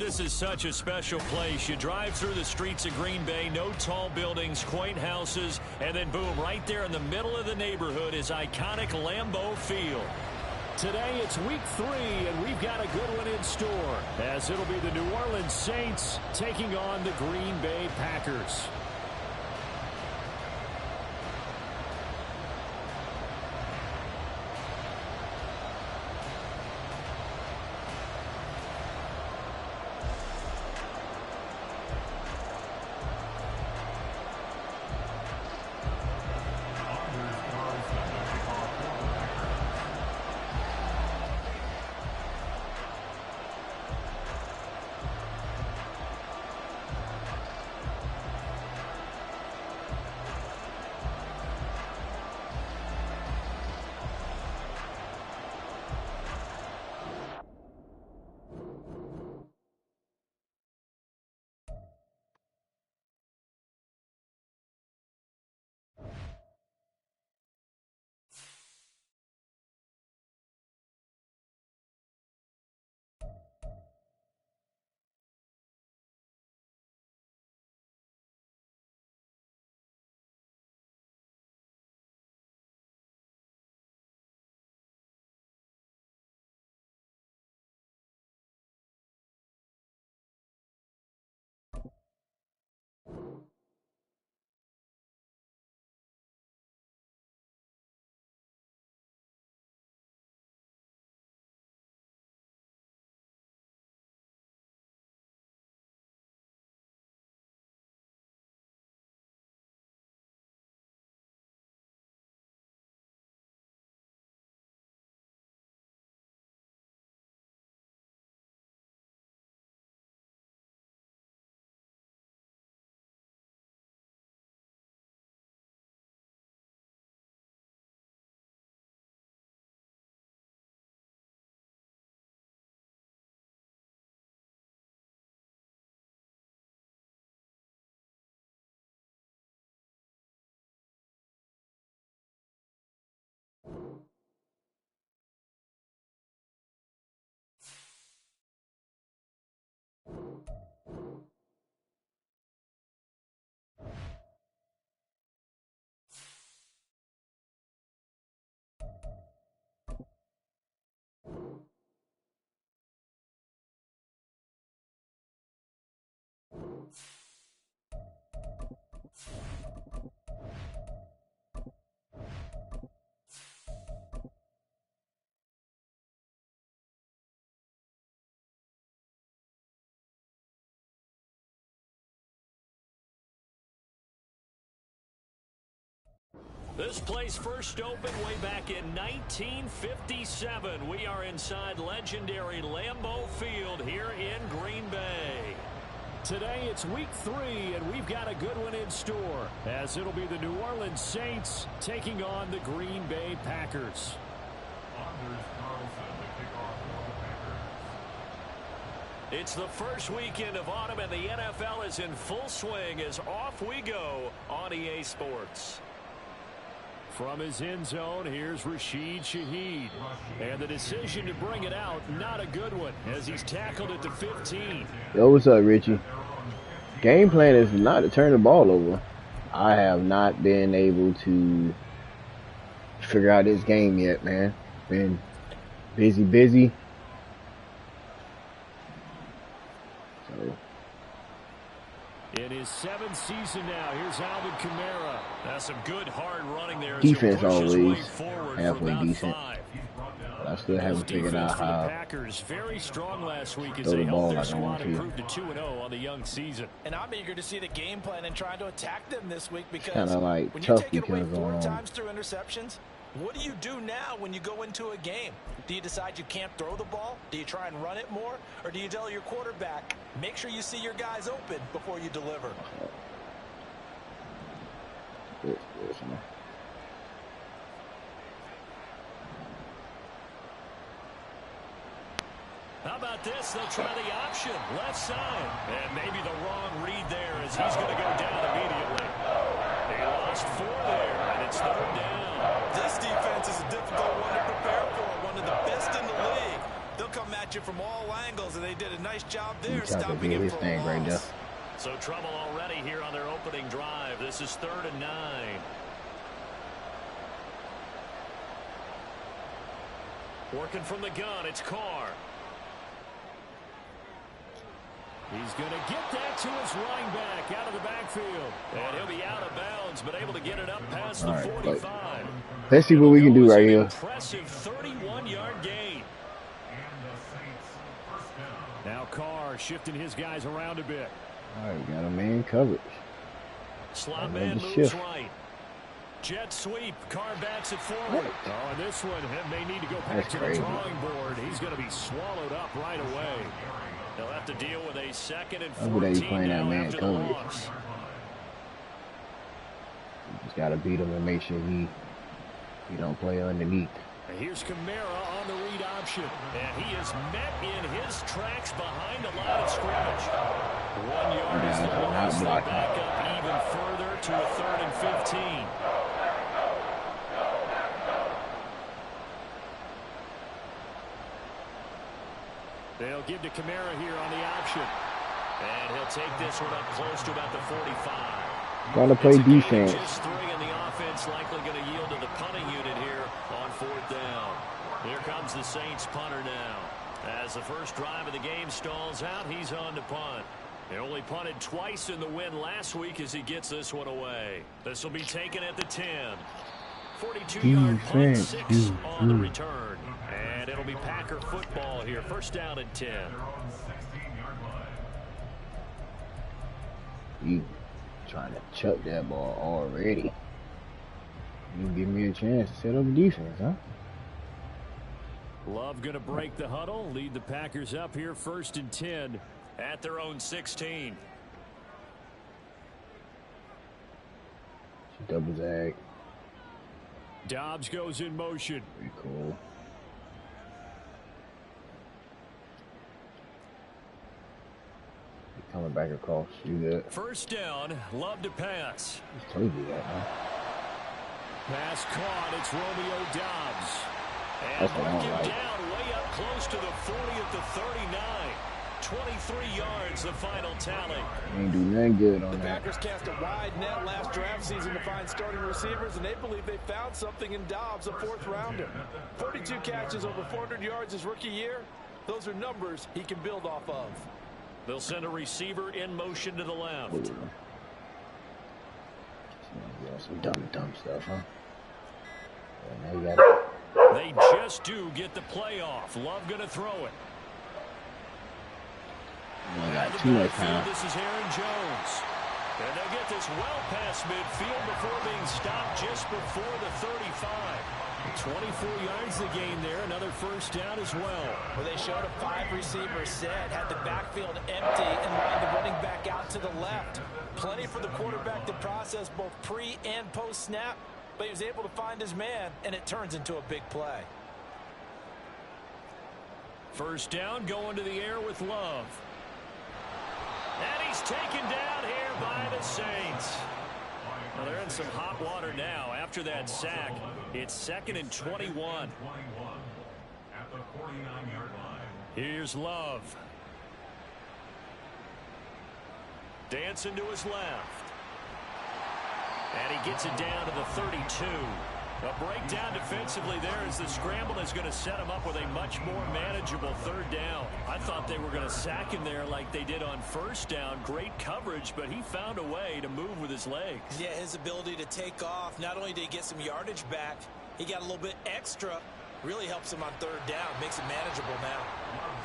This is such a special place. You drive through the streets of Green Bay, no tall buildings, quaint houses, and then boom, right there in the middle of the neighborhood is iconic Lambeau Field. Today it's week 3, and we've got a good one in store, as it'll be the New Orleans Saints taking on the Green Bay Packers. This place first opened way back in 1957. We are inside legendary Lambeau Field here in Green Bay. Today it's week 3, and we've got a good one in store, as it'll be the New Orleans Saints taking on the Green Bay Packers. It's the first weekend of autumn, and the NFL is in full swing as off we go on EA Sports. From his end zone, here's Rashid Shaheed. And the decision to bring it out, not a good one, as he's tackled at the 15. Yo, what's up, Richie? Game plan is not to turn the ball over. I have not been able to figure out this game yet, man. Been busy. So, In his 7th season now, here's Alvin Kamara. That's some good hard running there as Defense he pushes always way forward halfway for about decent. 5. But I still haven't figured out For the how Packers, very strong last week as throw they the helped ball their like I want squad to. improve to 2-0 on the young season. And I'm eager to see the game plan and trying to attack them this week because kind of like when you tough take it away because 4 times through interceptions, what do you do now when you go into a game? Do you decide you can't throw the ball? Do you try and run it more? Or do you tell your quarterback, make sure you see your guys open before you deliver? How about this? They'll try the option, left side. And maybe the wrong read there as he's going to go down immediately. They lost 4 there, and it's 3rd down. This defense is a difficult one to prepare for, one of the best in the league. They'll come at you from all angles, and they did a nice job there stopping him from a right there. So trouble already here on their opening drive. This is 3rd and 9. Working from the gun, it's Carr. He's going to get that to his running back out of the backfield. And he'll be out of bounds, but able to get it up past the 45. Let's see what we can do right here. Impressive 31-yard gain. Now Carr shifting his guys around a bit. All right, got a man coverage. Slot man moves right. Jet sweep. Carr bats it forward. Oh, and this one may need to go back to the drawing board. He's going to be swallowed up right away. They'll have to deal with a 2nd and 14 now after the loss. You just got to beat him and make sure he don't play underneath. And here's Kamara on the read option. And he is met in his tracks behind the line of scrimmage. 1 yard is the loss. They back up even further to a 3rd and 15. They'll give to Kamara here on the option. And he'll take this one up close to about the 45. Gotta play defense. Just 3, and the offense likely going to yield to the punting unit here on 4th down. Here comes the Saints punter now. As the first drive of the game stalls out, he's on to punt. They only punted twice in the win last week as he gets this one away. This will be taken at the 10. 42-yard punt, 6 on the return. And it'll be Packer football here. 1st down and 10. You trying to chuck that ball already. You give me a chance to set up a defense, huh? Love going to break the huddle, lead the Packers up here 1st and 10 at their own 16. Double zag. Dobbs goes in motion. Pretty cool. Coming back across, you good. 1st down, Love to pass. I told you that, man. Pass caught, it's Romeo Dobbs. And That's the mark one, him right? down way up close to the 40 at the 39. 23 yards, the final tally. Ain't do nothing good on the that. Packers cast a wide net last draft season to find starting receivers, and they believe they found something in Dobbs, a 4th rounder. 42 catches, over 400 yards his rookie year. Those are numbers he can build off of. They'll send a receiver in motion to the left. Yeah, some dumb stuff, huh? Yeah, now you got it. They just do get the play off. Love going to throw it. You got too much time. This is Aaron Jones. And they'll get this well past midfield before being stopped just before the 35. 24 yards the gain there. Another 1st down as well. Well, they showed a 5-receiver set, had the backfield empty, and lined the running back out to the left. Plenty for the quarterback to process both pre and post snap, but he was able to find his man, and it turns into a big play. 1st down, going to the air with Love. And he's taken down here by the Saints. Well, they're in some hot water now after that sack. It's 2nd and 21. Here's Love. Dancing to his left. And he gets it down to the 32. A breakdown defensively there as the scramble is going to set him up with a much more manageable third down. I thought they were going to sack him there like they did on first down. Great coverage, but he found a way to move with his legs. Yeah, his ability to take off, not only did he get some yardage back, he got a little bit extra. Really helps him on third down, makes it manageable now.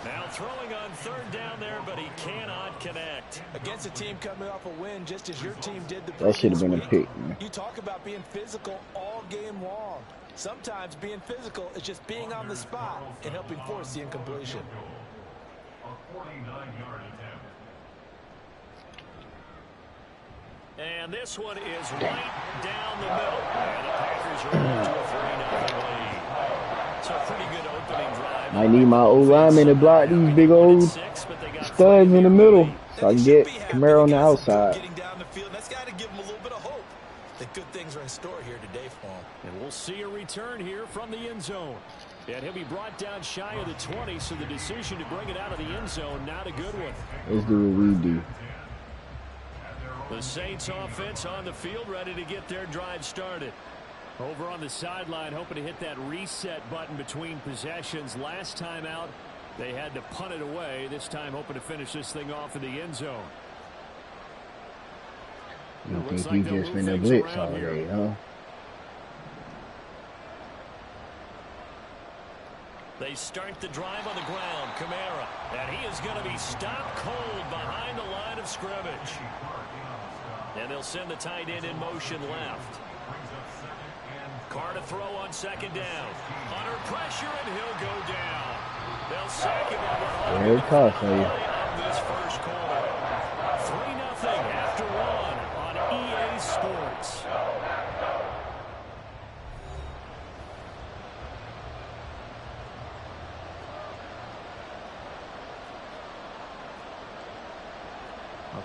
Now throwing on third down there, but he cannot connect. Against a team coming off a win, just as your team did the That should have been a week, pick, man. You talk about being physical all game long. Sometimes being physical is just being on the spot and helping force the incompletion. A 49-yard attempt. And this one is right down the middle. And the Packers are up to a 3-0 lead. So a pretty good opening drive. I need my old lineman to block these big old studs in the middle so I can get Camaro on the outside. Getting down the field, that's got to give him a little bit of hope that good things are in store here today for him. And we'll see a return here from the end zone. And he'll be brought down shy of the 20, so the decision to bring it out of the end zone, not a good one. Let's do what we do. The Saints offense on the field, ready to get their drive started. Over on the sideline, hoping to hit that reset button between possessions. Last time out, they had to punt it away. This time, hoping to finish this thing off in the end zone. You think you just been a blitz all day, huh? They start the drive on the ground. Kamara. And he is going to be stopped cold behind the line of scrimmage. And they'll send the tight end in motion left. Carr to throw on second down. Under pressure, and he'll go down. They'll sack him over Very tough, are you? this first quarter. 3-0 after one on EA Sports.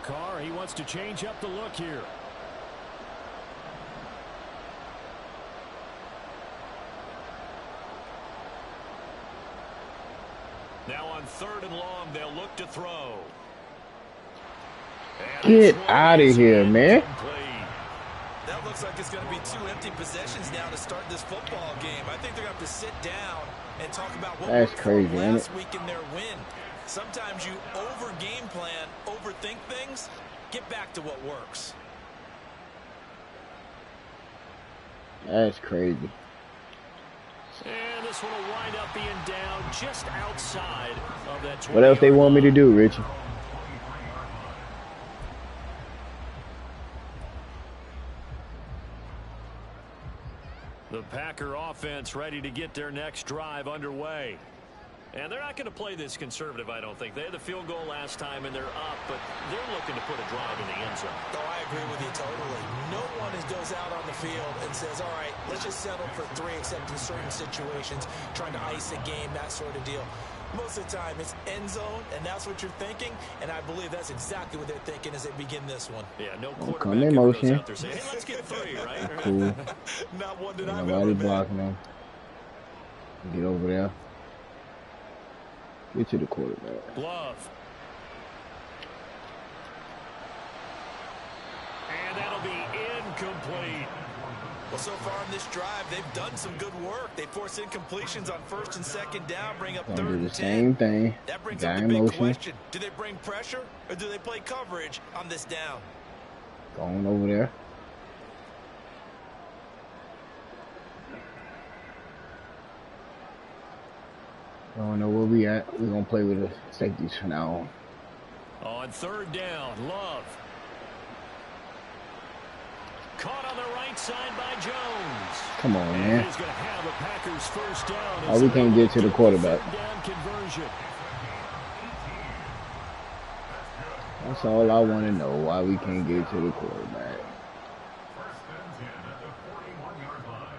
Carr, he wants to change up the look here. Now on third and long, they'll look to throw. Get out of here, man. That looks like it's going to be 2 empty possessions now to start this football game. I think they're going to have to sit down and talk about what That's worked crazy, for them ain't last it? week in their win. Sometimes you over-game plan, overthink things. Get back to what works. That's crazy. And this one will wind up being down just outside of that 20. What else they want me to do, Richie? The Packer offense ready to get their next drive underway. And they're not going to play this conservative, I don't think. They had the field goal last time, and they're up, but they're looking to put a drive in the end zone. Oh, I agree with you totally. No one goes out on the field and says, all right, let's just settle for 3, except in certain situations, trying to ice a game, that sort of deal. Most of the time, it's end zone, and that's what you're thinking, and I believe that's exactly what they're thinking as they begin this one. Yeah, no Come quarterback in ever goes motion. out there saying, hey, let's get 3, right? Cool. Not one that I've Nobody ever met. blocking them. Get over there. Get to the quarterback. Glove. And that'll be incomplete. Well, so far in this drive, they've done some good work. They force incompletions on first and second down, bring up Gonna third do and the 10. same thing. That brings Guy up the in big motion. question. Do they bring pressure, or do they play coverage on this down? Going over there. I don't know where we at. We're going to play with the safeties for now on. On third down, Love. Caught on the right side by Jones. Come on, And man. he's going to have a Packers first down. Oh, we can't get to the quarterback. Third down conversion. That's all I want to know, why we can't get to the quarterback. First and 10 at the 41-yard line.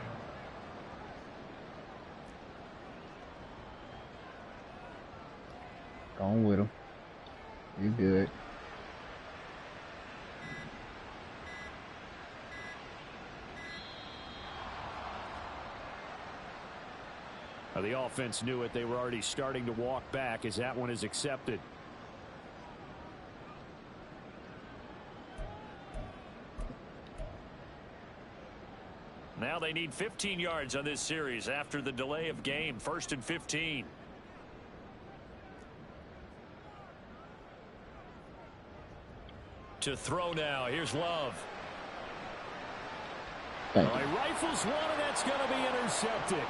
Going with him. You good. The offense knew it. They were already starting to walk back as that one is accepted. Now they need 15 yards on this series after the delay of game. 1st and 15. To throw now. Here's Love. He rifles one, and that's going to be intercepted.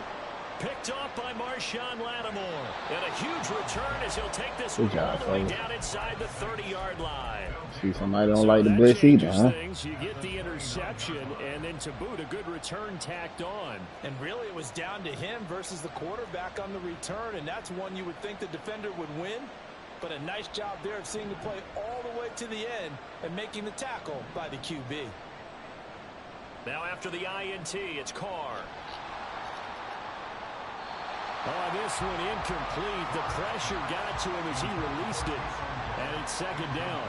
Picked off by Marshawn Lattimore. And a huge return as he'll take this one all the way down inside the 30-yard line. See, somebody don't like the blitz either, huh? You get the interception, and then to boot, a good return tacked on. And really, it was down to him versus the quarterback on the return, and that's one you would think the defender would win. But a nice job there of seeing the play all the way to the end and making the tackle by the QB. Now after the INT, it's Carr. Oh, this one incomplete. The pressure got to him as he released it. And it's 2nd down.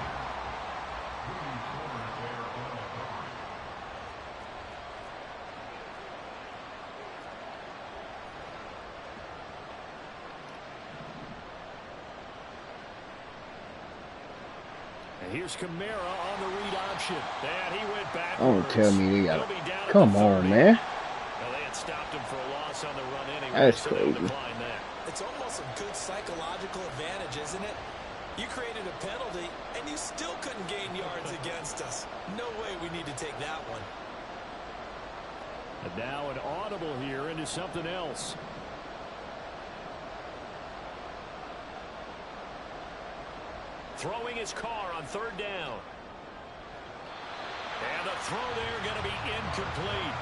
And here's Kamara on the read option. And he went back. Don't tell me they got it. Come on, man. Well, they had stopped him for a loss on the run anyway. That's so crazy. It's almost a good psychological advantage, isn't it? You created a penalty, and you still couldn't gain yards against us. No way we need to take that one. And now an audible here into something else. Throwing his Carr on 3rd down. And the throw there going to be incomplete.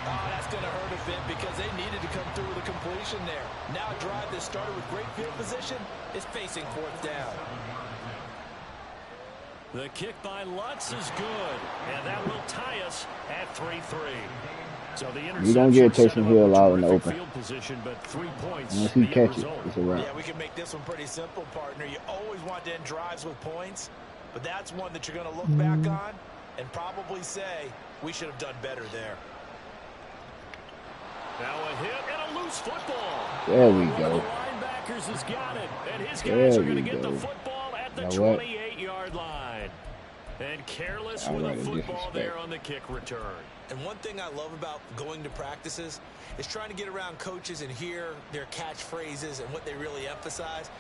Oh, that's going to hurt a bit because they needed to come through with a completion there. Now a drive that started with great field position is facing 4th down. The kick by Lutz is good, and that will tie us at 3-3. So the You don't get Taysom Hill out in the open. Field position, but 3 points. Once he catches it, it's a wrap. Yeah, we can make this one pretty simple, partner. You always want to end drives with points, but that's one that you're going to look back on and probably say we should have done better there. Now a hit and a loose football. There we One go. of the linebackers has got it, and his guys There are going to we get the go. football at the Now what? 28-yard line. And careless All with right, a football disrespect. there on the kick return. And one thing I love about going to practices is trying to get around coaches and hear their catchphrases and what they really emphasize.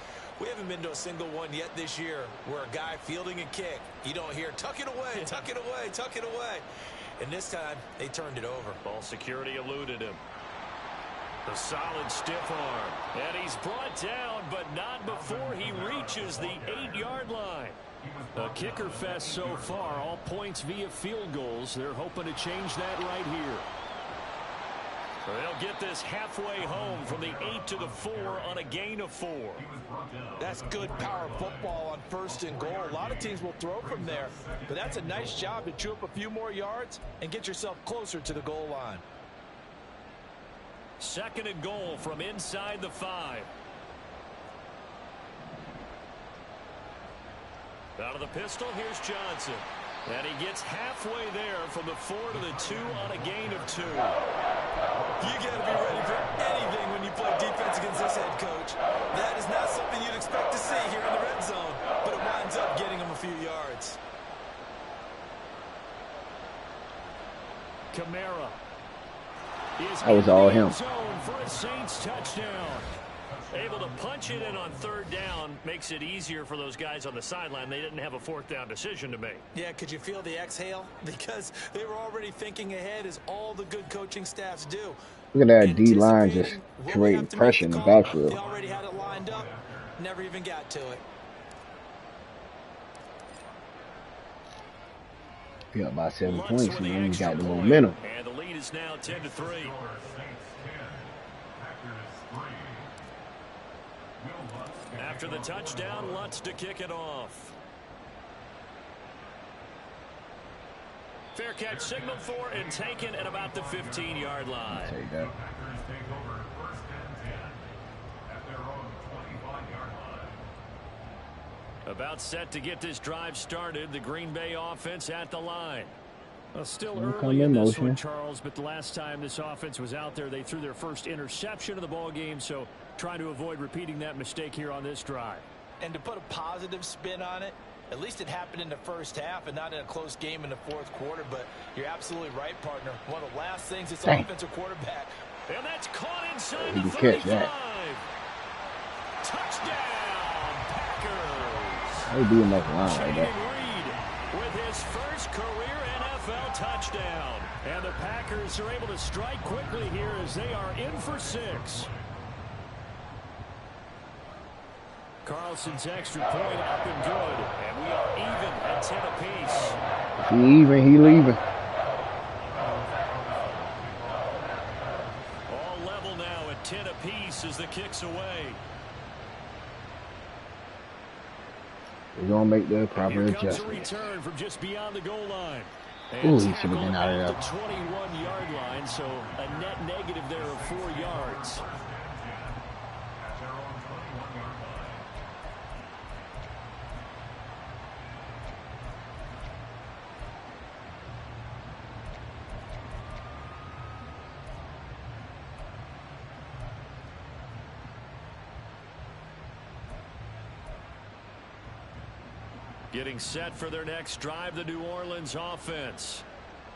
We haven't been to a single one yet this year where a guy fielding a kick, you don't hear, tuck it away, tuck it away, tuck it away. And this time, they turned it over. Ball security eluded him. The solid stiff arm. And he's brought down, but not before he reaches the 8-yard line. A kicker fest so far. All points via field goals. They're hoping to change that right here. They'll get this halfway home from the 8 to the 4 on a gain of 4. That's good power football on 1st and goal. A lot of teams will throw from there, but that's a nice job to chew up a few more yards and get yourself closer to the goal line. 2nd and goal from inside the 5. Out of the pistol, here's Johnson. And he gets halfway there from the 4 to the 2 on a gain of 2. You got to be ready for anything when you play defense against this head coach. That is not something you'd expect to see here in the red zone, but it winds up getting him a few yards. Kamara is That was all him. zone for a Saints touchdown. Able to punch it in on 3rd down makes it easier for those guys on the sideline. They didn't have a 4th down decision to make. Yeah, could you feel the exhale? Because they were already thinking ahead, as all the good coaching staffs do. Look at that D-line just creating pressure in the backfield. They already had it lined up, never even got to it. Be up by 7 points, man. We got the momentum. And the lead is now 10-3. After the touchdown, Lutz to kick it off. Fair catch signaled for and taken at about the 15-yard line. Take that. About set to get this drive started. The Green Bay offense at the line. Still Here come early in in this motion. one, Charles, but the last time this offense was out there, they threw their first interception of the ball game, so trying to avoid repeating that mistake here on this drive. And to put a positive spin on it, At least it happened in the first half and not in a close game in the fourth quarter. But you're absolutely right, partner. One of the last things this offensive quarterback. And that's caught inside You the can catch 35. that. Touchdown, Packers. They do make a line like Jaden that. Reed with his first career NFL touchdown. And the Packers are able to strike quickly here as they are in for 6. Carlson's extra point up and good. And we are even at 10 apiece. If he even, he leaving. All level now at 10 apiece as the kick's away. We're going to make the proper Here comes a adjustment. return from just beyond the goal line. Ooh, he should have been out of the there. 21-yard line, so a net negative there of 4 yards. Getting set for their next drive, the New Orleans offense.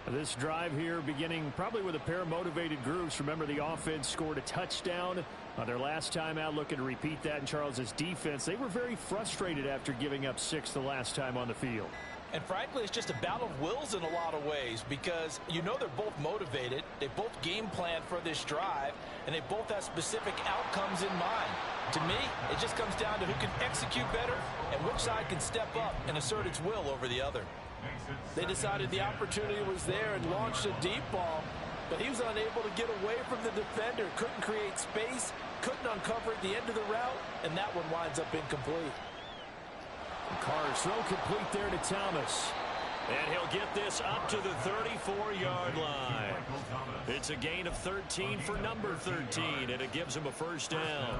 This drive here beginning probably with a pair of motivated groups. Remember, the offense scored a touchdown on their last time out, looking to repeat that in Charles's defense. They were very frustrated after giving up 6 the last time on the field. And frankly, it's just a battle of wills in a lot of ways because you know they're both motivated. They both game plan for this drive, and they both have specific outcomes in mind. To me, it just comes down to who can execute better and which side can step up and assert its will over the other. They decided the opportunity was there and launched a deep ball, but he was unable to get away from the defender, couldn't create space, couldn't uncover at the end of the route, and that one winds up incomplete. Carr's throw complete there to Thomas. And he'll get this up to the 34-yard line. It's a gain of 13 for number 13, and it gives him a first down.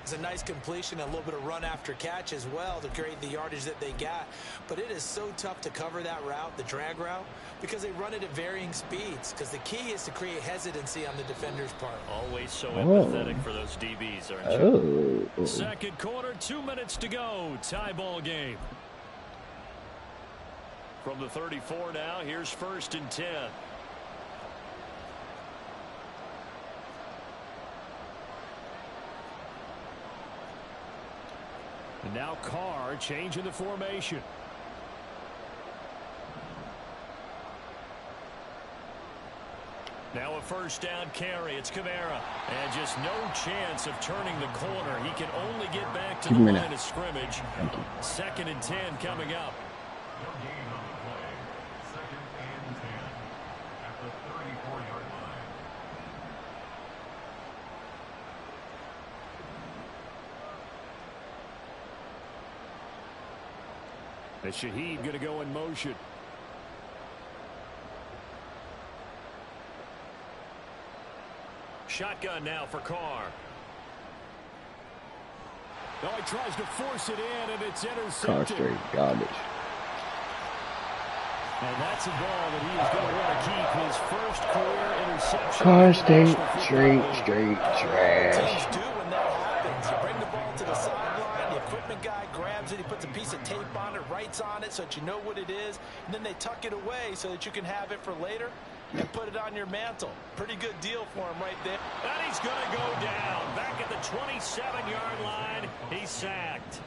It's a nice completion, a little bit of run after catch as well to create the yardage that they got. But it is so tough to cover that route, the drag route, because they run it at varying speeds. Because the key is to create hesitancy on the defender's part. Always so empathetic for those DBs, aren't you? Oh. Second quarter, 2 minutes to go. Tie ball game. From the 34 now, here's 1st and 10. And now Carr changing the formation. Now a first down carry. It's Kamara. And just no chance of turning the corner. He can only get back to the line of scrimmage. 2nd and 10 coming up. No gain on the play. 2nd and 10 at the 34-yard line. And Shaheed going to go in motion. Shotgun now for Carr. Oh, he tries to force it in, and it's intercepted. Carr straight garbage. And that's a ball that he is going to want to keep, his first career interception. Carr straight trash. Teams do when that happens. You bring the ball to the sideline, the equipment guy grabs it, he puts a piece of tape on it, writes on it so that you know what it is, and then they tuck it away so that you can have it for later and put it on your mantle. Pretty good deal for him right there. And he's going to go down. Back at the 27-yard line, he's sacked.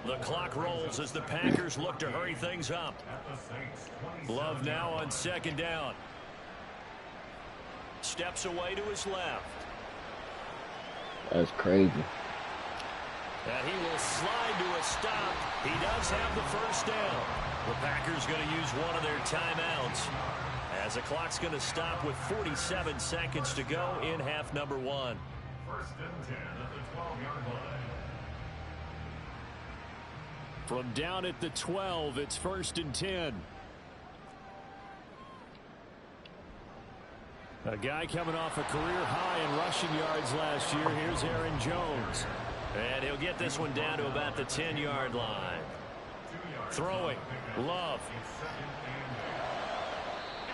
The clock rolls as the Packers look to hurry things up. Love now on 2nd down. Steps away to his left. That's crazy. And he will slide to a stop. He does have the first down. The Packers going to use one of their timeouts, as the clock's going to stop with 47 seconds to go in half number 1. 1st and 10 at the 12-yard line. From down at the 12, it's 1st and 10. A guy coming off a career high in rushing yards last year. Here's Aaron Jones. And he'll get this one down to about the 10-yard line. Throwing. Love.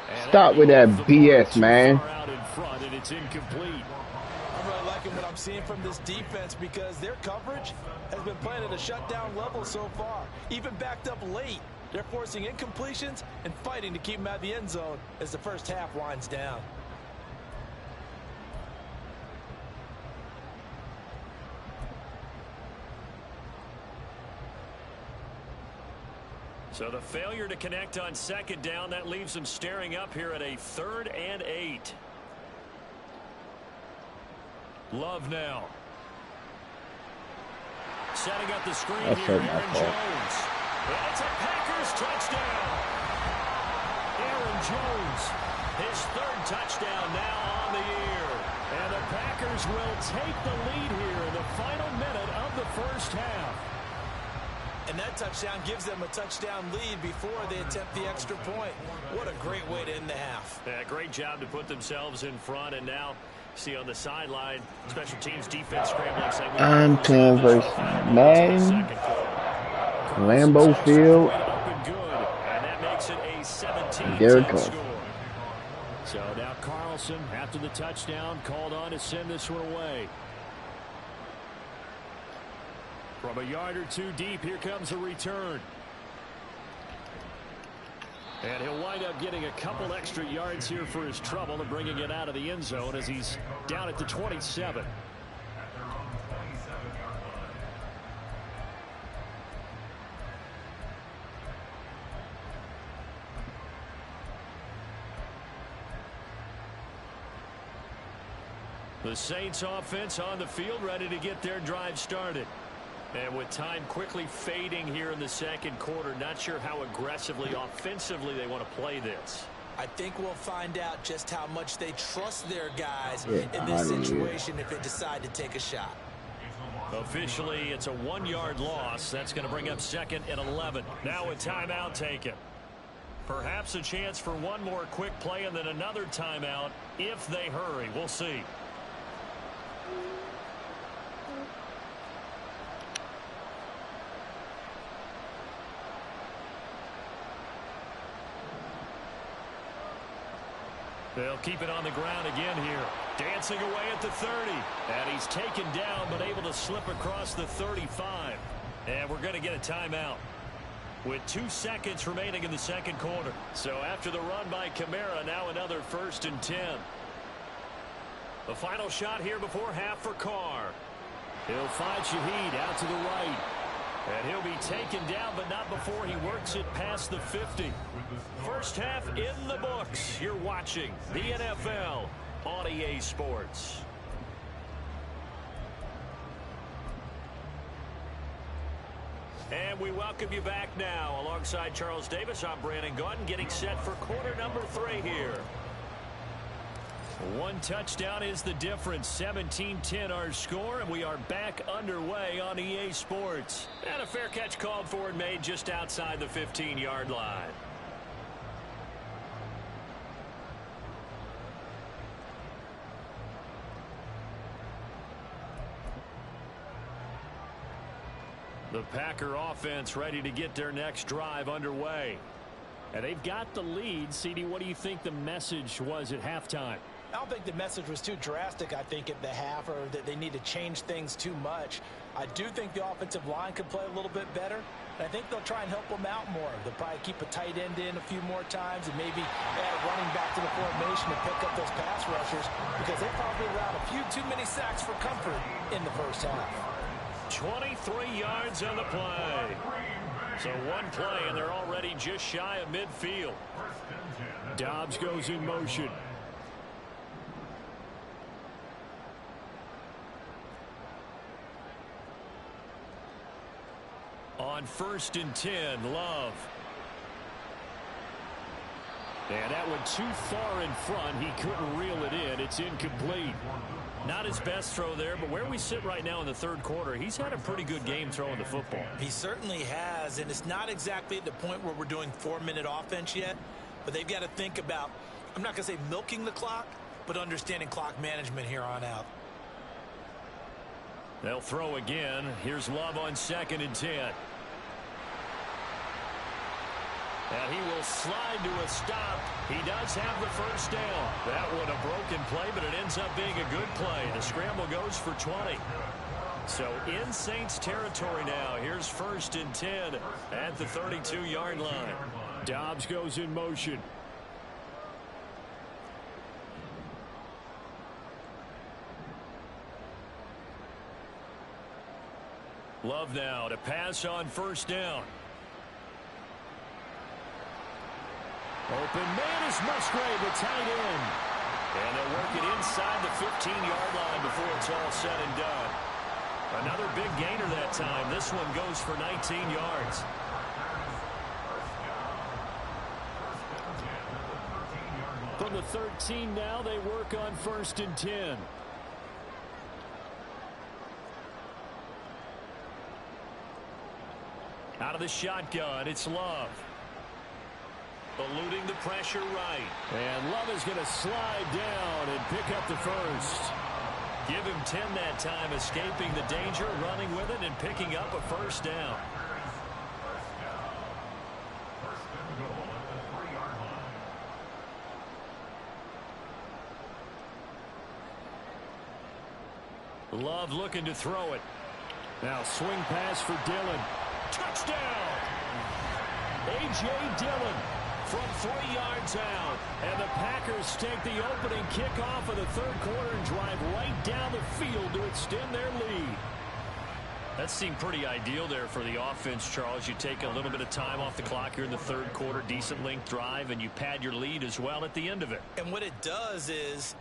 And Stop with that BS, man. Out in front, and it's incomplete. I'm really liking liking what I'm seeing from this defense because their coverage has been playing at a shutdown level so far. Even backed up late, they're forcing incompletions and fighting to keep them out of the end zone as the first half winds down. So the failure to connect on second down, that leaves them staring up here at a 3rd and 8. Love now. Setting up the screen That's here, my Aaron fault. Jones. And it's a Packers touchdown. Aaron Jones, his 3rd touchdown now on the year. And the Packers will take the lead here in the final minute of the first half. And that touchdown gives them a touchdown lead before they attempt the extra point. What a great way to end the half. Yeah, great job to put themselves in front, and now see on the sideline, special teams defense scrambling. Saying I'm playing versus Madden, Lambeau Field, and that makes it a 17-10 score. So now Carlson, after the touchdown, called on to send this one away. From a yard or two deep, here comes a return. And he'll wind up getting a couple extra yards here for his trouble and bringing it out of the end zone as he's down at the 27. The Saints offense on the field, ready to get their drive started. And with time quickly fading here in the second quarter, not sure how aggressively, offensively they want to play this. I think we'll find out just how much they trust their guys in this situation if they decide to take a shot. Officially, it's a 1-yard loss. That's going to bring up 2nd and 11. Now a timeout taken. Perhaps a chance for one more quick play and then another timeout if they hurry. We'll see. They'll keep it on the ground again here. Dancing away at the 30. And he's taken down but able to slip across the 35. And we're going to get a timeout with 2 seconds remaining in the second quarter. So after the run by Kamara, now another 1st and 10. The final shot here before half for Carr. He'll find Shaheed out to the right. And he'll be taken down, but not before he works it past the 50. First half in the books. You're watching the NFL on EA Sports. And we welcome you back now. Alongside Charles Davis, I'm Brandon Gaudin, getting set for quarter number 3 here. 1 touchdown is the difference. 17-10 our score, and we are back underway on EA Sports. And a fair catch called for and made just outside the 15-yard line. The Packer offense ready to get their next drive underway. And they've got the lead. CD, what do you think the message was at halftime? I don't think the message was too drastic, I think, at the half, or that they need to change things too much. I do think the offensive line could play a little bit better, and I think they'll try and help them out more. They'll probably keep a tight end in a few more times and maybe add a running back to the formation to pick up those pass rushers because they probably allowed a few too many sacks for comfort in the first half. 23 yards on the play. So 1 play, and they're already just shy of midfield. Dobbs goes in motion. On 1st and 10, Love. And that went too far in front. He couldn't reel it in. It's incomplete. Not his best throw there, but where we sit right now in the third quarter, he's had a pretty good game throwing the football. He certainly has, and it's not exactly at the point where we're doing 4-minute offense yet, but they've got to think about, I'm not going to say milking the clock, but understanding clock management here on out. They'll throw again. Here's Love on 2nd and 10. And he will slide to a stop. He does have the first down. That one a broken play, but it ends up being a good play. The scramble goes for 20. So in Saints territory now. Here's 1st and 10 at the 32-yard line. Dobbs goes in motion. Love now to pass on 1st down. Open man is Musgrave, the tight end. And they'll work it inside the 15-yard line before it's all said and done. Another big gainer that time. This one goes for 19 yards. From the 13 now, they work on 1st and 10. Out of the shotgun, it's Love. Eluding the pressure right. And Love is going to slide down and pick up the first. Give him 10 that time, escaping the danger, running with it, and picking up a 1st down. Love looking to throw it. Now swing pass for Dillon. Touchdown! A.J. Dillon from 3 yards out. And the Packers take the opening kickoff of the 3rd quarter and drive right down the field to extend their lead. That seemed pretty ideal there for the offense, Charles. You take a little bit of time off the clock here in the 3rd quarter, decent length drive, and you pad your lead as well at the end of it. And what it does is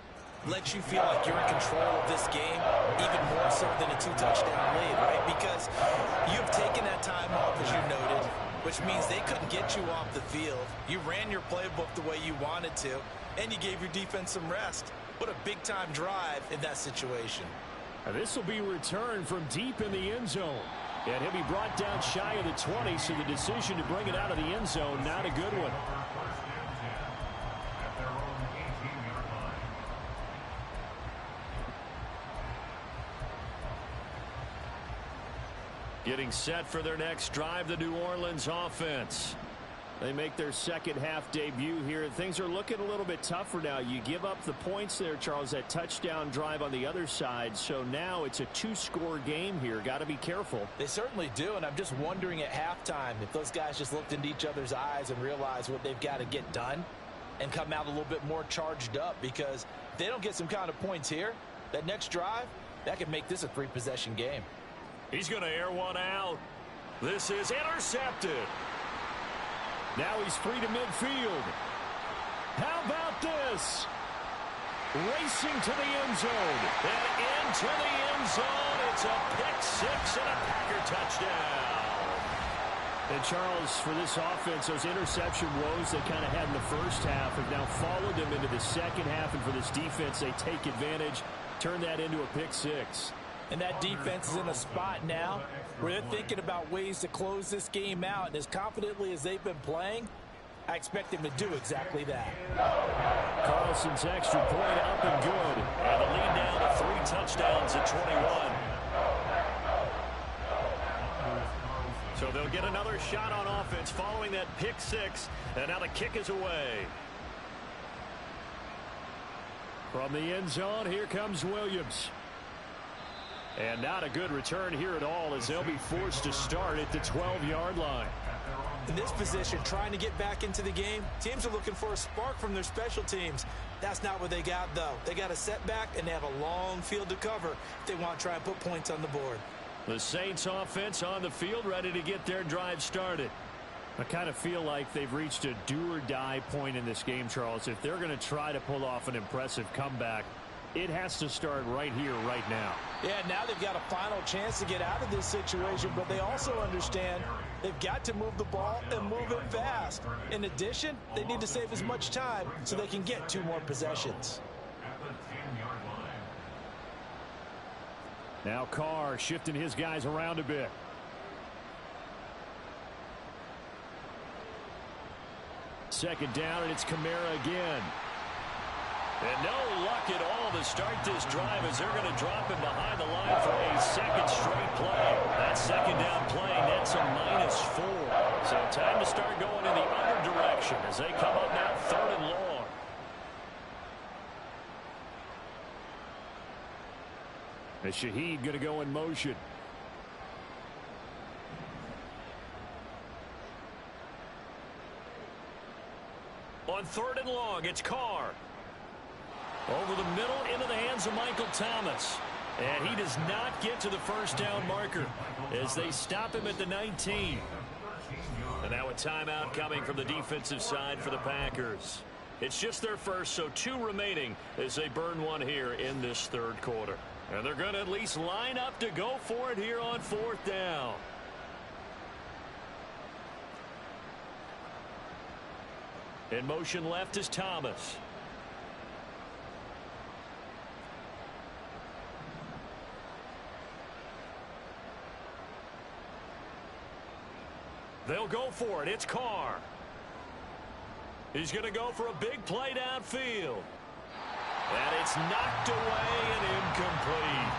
lets you feel like you're in control of this game even more so than a 2-touchdown lead, right? Because you've taken that time off, as you noted, which means they couldn't get you off the field. You ran your playbook the way you wanted to, and you gave your defense some rest. What a big-time drive in that situation. And this will be returned from deep in the end zone. And he'll be brought down shy of the 20, so the decision to bring it out of the end zone, not a good one. Getting set for their next drive, the New Orleans offense. They make their 2nd half debut here. Things are looking a little bit tougher now. You give up the points there, Charles, that touchdown drive on the other side. So now it's a 2-score game here. Got to be careful. They certainly do, and I'm just wondering at halftime if those guys just looked into each other's eyes and realized what they've got to get done and come out a little bit more charged up, because if they don't get some kind of points here, that next drive, that could make this a 3-possession game. He's going to air one out. This is intercepted. Now he's free to midfield. How about this? Racing to the end zone. And into the end zone. It's a pick-6 and a Packer touchdown. And Charles, for this offense, those interception woes they kind of had in the 1st half have now followed them into the 2nd half. And for this defense, they take advantage, turn that into a pick-6. And that defense is in a spot now where they're thinking about ways to close this game out. And as confidently as they've been playing, I expect them to do exactly that. Carlson's extra point up and good. And the lead now to 3 touchdowns at 21. So they'll get another shot on offense following that pick-6. And now the kick is away. From the end zone, here comes Williams. And not a good return here at all, as they'll be forced to start at the 12-yard line. In this position, trying to get back into the game, teams are looking for a spark from their special teams. That's not what they got, though. They got a setback, and they have a long field to cover if they want to try and put points on the board. The Saints offense on the field, ready to get their drive started. I kind of feel like they've reached a do-or-die point in this game, Charles. If they're going to try to pull off an impressive comeback, it has to start right here, right now. Yeah, now they've got a final chance to get out of this situation, but they also understand they've got to move the ball and move it fast. In addition, they need to save as much time so they can get 2 more possessions. Now Carr shifting his guys around a bit. Second down, and it's Kamara again. And no luck at all to start this drive as they're going to drop him behind the line for a second straight play. That second down play nets a -4. So time to start going in the other direction as they come up now 3rd and long. And Shaheed going to go in motion. On 3rd and long, it's Carr. Over the middle into the hands of Michael Thomas. And he does not get to the first down marker as they stop him at the 19. And now a timeout coming from the defensive side for the Packers. It's just their first, so 2 remaining as they burn one here in this 3rd quarter. And they're going to at least line up to go for it here on 4th down. In motion left is Thomas. They'll go for it. It's Carr. He's going to go for a big play downfield. And it's knocked away and incomplete.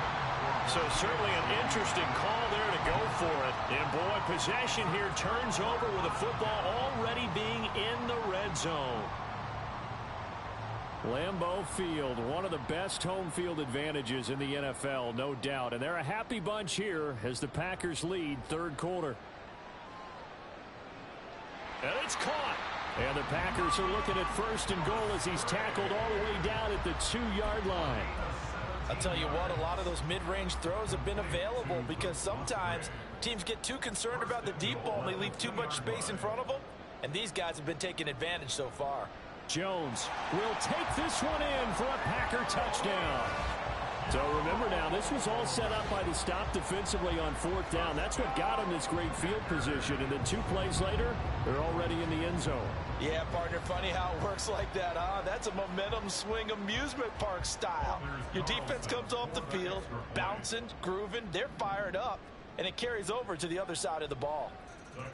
So certainly an interesting call there to go for it. And boy, possession here turns over with the football already being in the red zone. Lambeau Field, one of the best home field advantages in the NFL, no doubt. And they're a happy bunch here as the Packers lead 3rd quarter. And it's caught. And the Packers are looking at 1st and goal as he's tackled all the way down at the 2-yard line. I'll tell you what, a lot of those mid-range throws have been available because sometimes teams get too concerned about the deep ball and they leave too much space in front of them. And these guys have been taking advantage so far. Jones will take this one in for a Packer touchdown. So remember now, this was all set up by the stop defensively on 4th down. That's what got him this great field position. And then 2 plays later, they're already in the end zone. Yeah, partner, funny how it works like that, huh? That's a momentum swing amusement park style. Your defense comes off the field, bouncing, grooving, they're fired up, and it carries over to the other side of the ball.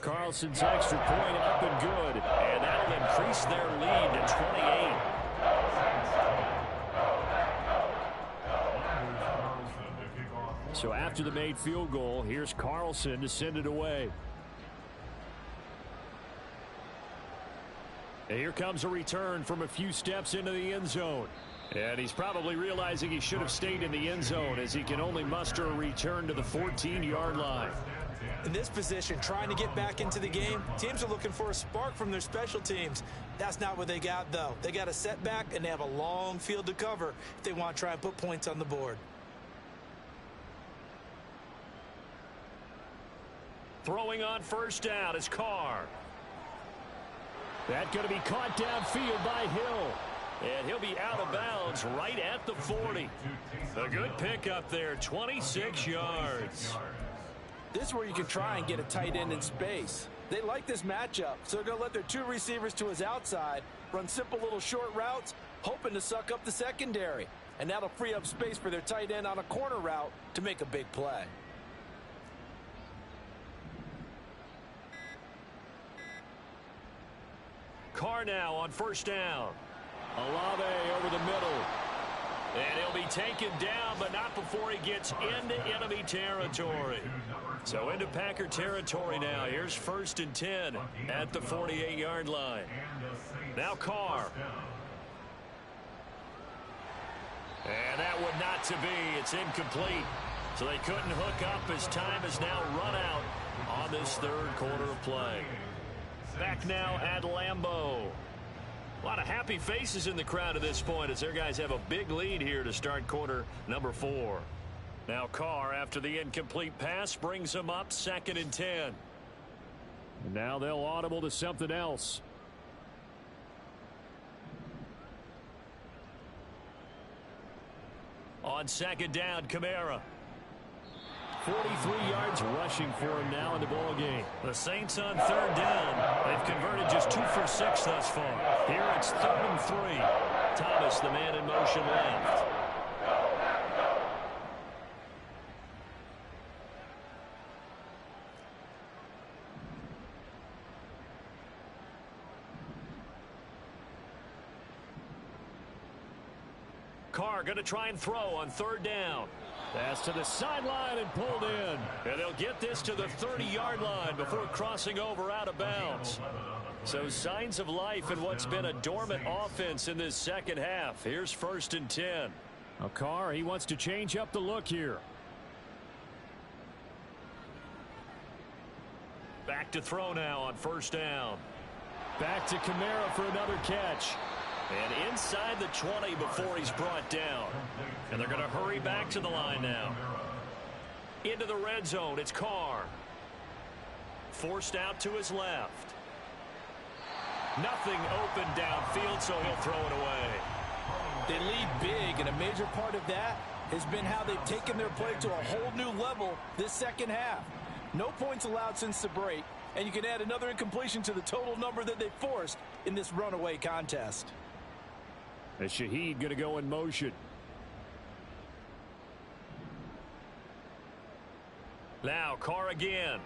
Carlson's extra point up and good. And that'll increase their lead to 28. So after the made field goal, here's Carlson to send it away. And here comes a return from a few steps into the end zone. And he's probably realizing he should have stayed in the end zone as he can only muster a return to the 14-yard line. In this position, trying to get back into the game, teams are looking for a spark from their special teams. That's not what they got, though. They got a setback, and they have a long field to cover if they want to try and put points on the board. Throwing on 1st down is Carr. That's going to be caught downfield by Hill. And he'll be out of bounds right at the 40. A good pickup there, 26 yards. This is where you can try and get a tight end in space. They like this matchup, so they're going to let their 2 receivers to his outside, run simple little short routes, hoping to suck up the secondary. And that'll free up space for their tight end on a corner route to make a big play. Carr now on 1st down. Olave over the middle. And he'll be taken down, but not before he gets into enemy territory. So into Packer territory now. Here's 1st and 10 at the 48-yard line. Now Carr. And that would not to be. It's incomplete. So they couldn't hook up as time has now run out on this 3rd quarter of play. Back now at Lambeau. A lot of happy faces in the crowd at this point as their guys have a big lead here to start quarter number 4. Now Carr, after the incomplete pass, brings them up 2nd and 10. And now they'll audible to something else. On 2nd down, Kamara. 43 yards rushing for him now in the ball game. The Saints on 3rd down. They've converted just 2 for 6 thus far. Here it's 3rd and 3. Thomas, the man in motion left. Carr going to try and throw on third down. Pass to the sideline and pulled in. And they'll get this to the 30-yard line before crossing over out of bounds. So signs of life in what's been a dormant offense in this second half. Here's 1st and 10. Now Carr, he wants to change up the look here. Back to throw now on 1st down. Back to Kamara for another catch. And inside the 20 before he's brought down. And they're going to hurry back to the line now. Into the red zone, it's Carr. Forced out to his left. Nothing open downfield, so he'll throw it away. They lead big, and a major part of that has been how they've taken their play to a whole new level this second half. No points allowed since the break, and you can add another incompletion to the total number that they forced in this runaway contest. And Shaheed going to go in motion. Now Carr again.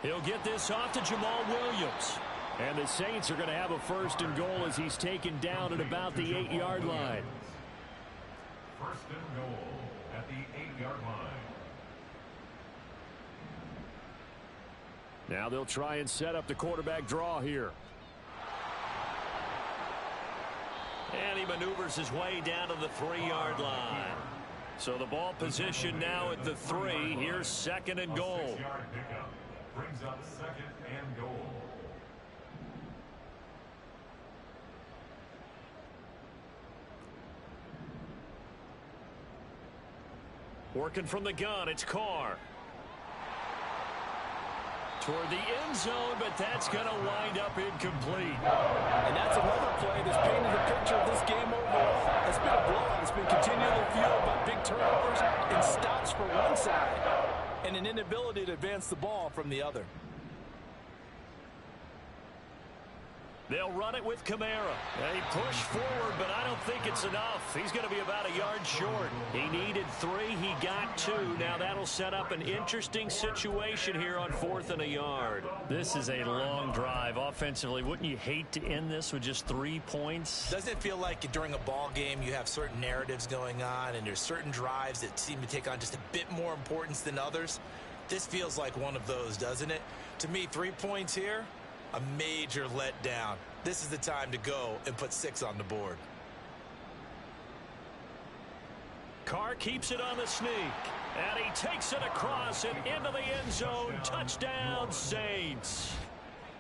He'll get this off to Jamal Williams. And the Saints are going to have a 1st and goal as he's taken down at about the 8-yard line. 1st and goal at the 8-yard line. Now they'll try and set up the quarterback draw here. And he maneuvers his way down to the 3-yard line. So the ball position now at the 3. Here's 2nd and goal. 6-yard pickup brings up 2nd and goal. Working from the gun, it's Carr. Toward the end zone, but that's going to wind up incomplete. And that's another play that's painted the picture of this game overall. It's been a blowout. It's been continually fueled by big turnovers and stops for one side and an inability to advance the ball from the other. They'll run it with Kamara. They push forward, but I don't think it's enough. He's going to be about a yard short. He needed 3. He got 2. Now that'll set up an interesting situation here on 4th and a yard. This is a long drive offensively. Wouldn't you hate to end this with just 3 points? Doesn't it feel like during a ball game you have certain narratives going on and there's certain drives that seem to take on just a bit more importance than others? This feels like one of those, doesn't it? To me, 3 points here, a major letdown. This is the time to go and put 6 on the board. Carr keeps it on the sneak. And he takes it across and into the end zone. Touchdown, Saints.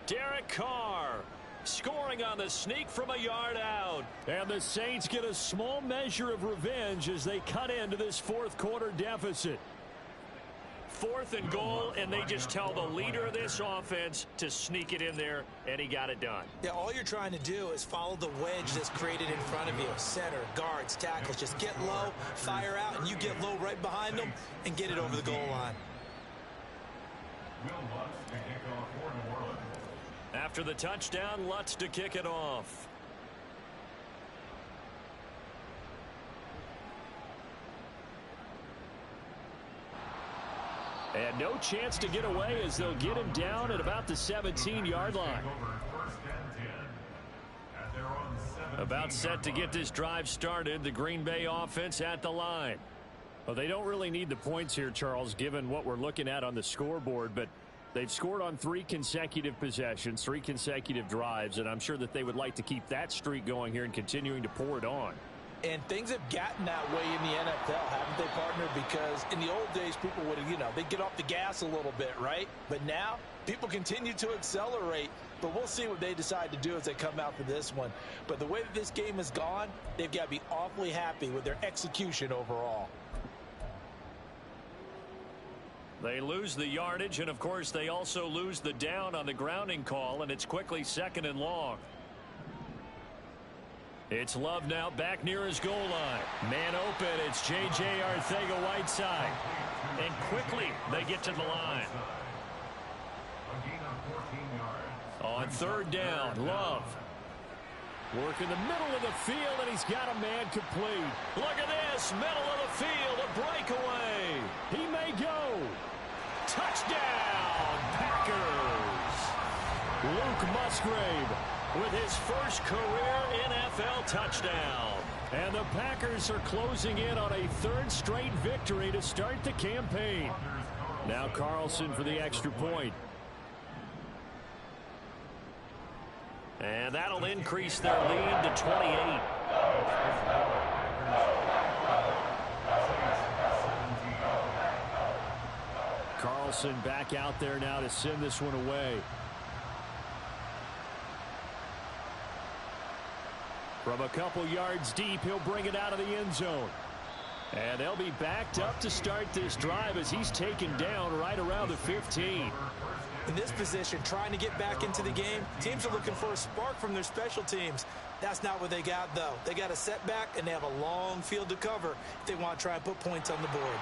Derek Carr scoring on the sneak from a yard out. And the Saints get a small measure of revenge as they cut into this 4th quarter deficit. 4th and goal, and they just tell the leader of this offense to sneak it in there, and he got it done. Yeah, all you're trying to do is follow the wedge that's created in front of you. Center, guards, tackles, just get low, fire out, and you get low right behind them and get it over the goal line. Will Lutz to kick off for New Orleans. After the touchdown, Lutz to kick it off. And no chance to get away as they'll get him down at about the 17-yard line. About set to get this drive started. The Green Bay offense at the line. Well, they don't really need the points here, Charles, given what we're looking at on the scoreboard. But they've scored on 3 consecutive possessions, 3 consecutive drives. And I'm sure that they would like to keep that streak going here and continuing to pour it on. And things have gotten that way in the NFL, haven't they, partner? Because in the old days, people would, they'd get off the gas a little bit, right? But now, people continue to accelerate. But we'll see what they decide to do as they come out for this one. But the way that this game has gone, they've got to be awfully happy with their execution overall. They lose the yardage, and, of course, they also lose the down on the grounding call, and it's quickly 2nd and long. It's Love now back near his goal line. Man open, it's J.J. Arcega-Whiteside. And quickly, they get to the line. On 3rd down, Love. Work in the middle of the field, and he's got a man complete. Look at this, middle of the field, a breakaway. He may go. Touchdown, Packers. Luke Musgrave with his first career NFL NFL touchdown. And the Packers are closing in on a third straight victory to start the campaign. Now Carlson for the extra point. And that'll increase their lead to 28. Carlson back out there now to send this one away. From a couple yards deep, he'll bring it out of the end zone. And they'll be backed up to start this drive as he's taken down right around the 15. In this position, trying to get back into the game, teams are looking for a spark from their special teams. That's not what they got, though. They got a setback, and they have a long field to cover if they want to try and put points on the board.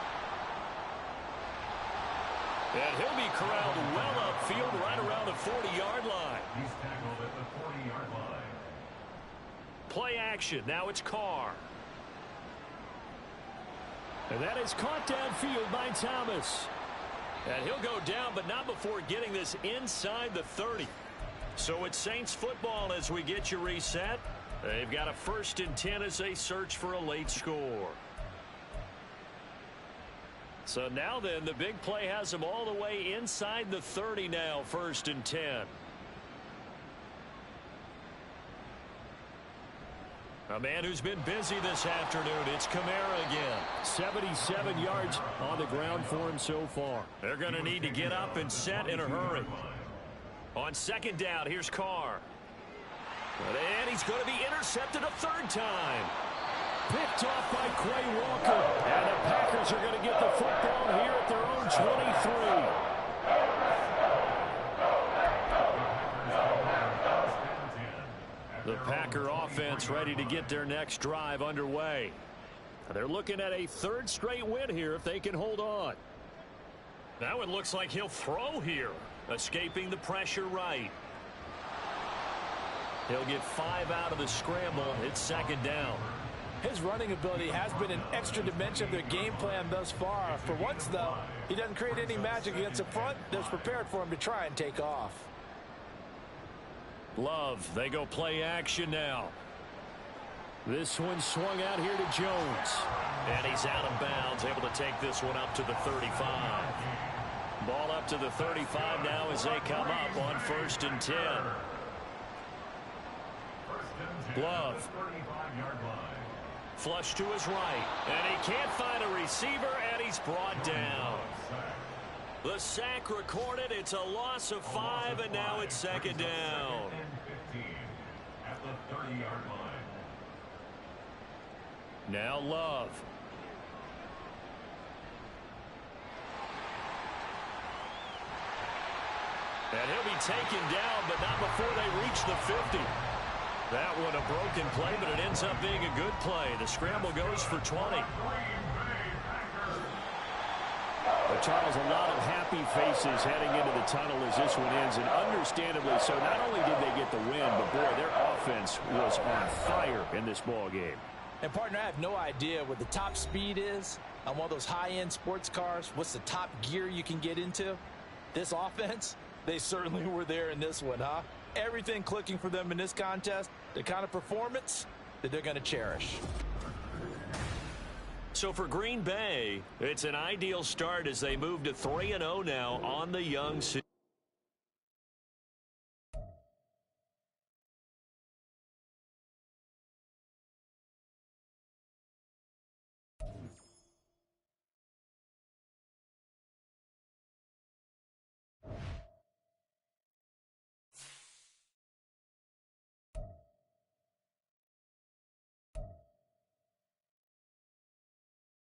And he'll be corralled well upfield right around the 40-yard line. He's tackled at the 40-yard line. Play action. Now it's Carr. And that is caught downfield by Thomas. And he'll go down, but not before getting this inside the 30. So it's Saints football as we get you reset. They've got a 1st and 10 as they search for a late score. So now then, the big play has them all the way inside the 30 now, 1st and 10. A man who's been busy this afternoon, it's Kamara again. 77 yards on the ground for him so far. They're going to need to get up and set in a hurry. On 2nd down, here's Carr. And he's going to be intercepted a 3rd time. Picked off by Quay Walker. And the Packers are going to get the football here at their own 23. The Packer offense ready to get their next drive underway. They're looking at a 3rd straight win here if they can hold on. Now it looks like he'll throw here. Escaping the pressure right. He'll get 5 out of the scramble. It's 2nd down. His running ability has been an extra dimension of their game plan thus far. For once, though, he doesn't create any magic against the front that's prepared for him to try and take off. Love, they go play action now. This one swung out here to Jones. And he's out of bounds, able to take this one up to the 35. Ball up to the 35 now as they come up on 1st and 10. Love. Flush to his right. And he can't find a receiver, and he's brought down. The sack recorded. It's a loss of 5, and now it's 2nd down. At the 30-yard line. Now Love. And he'll be taken down, but not before they reach the 50. That one a broken play, but it ends up being a good play. The scramble goes for 20. But Charles, a lot of happy faces heading into the tunnel as this one ends, and understandably so. Not only did they get the win, but boy, their offense was on fire in this ball game. And partner, I have no idea what the top speed is on one of those high-end sports cars. What's the top gear you can get into? This offense, they certainly were there in this one, huh? Everything clicking for them in this contest, the kind of performance that they're going to cherish. So for Green Bay, it's an ideal start as they move to 3-0 now on the young season.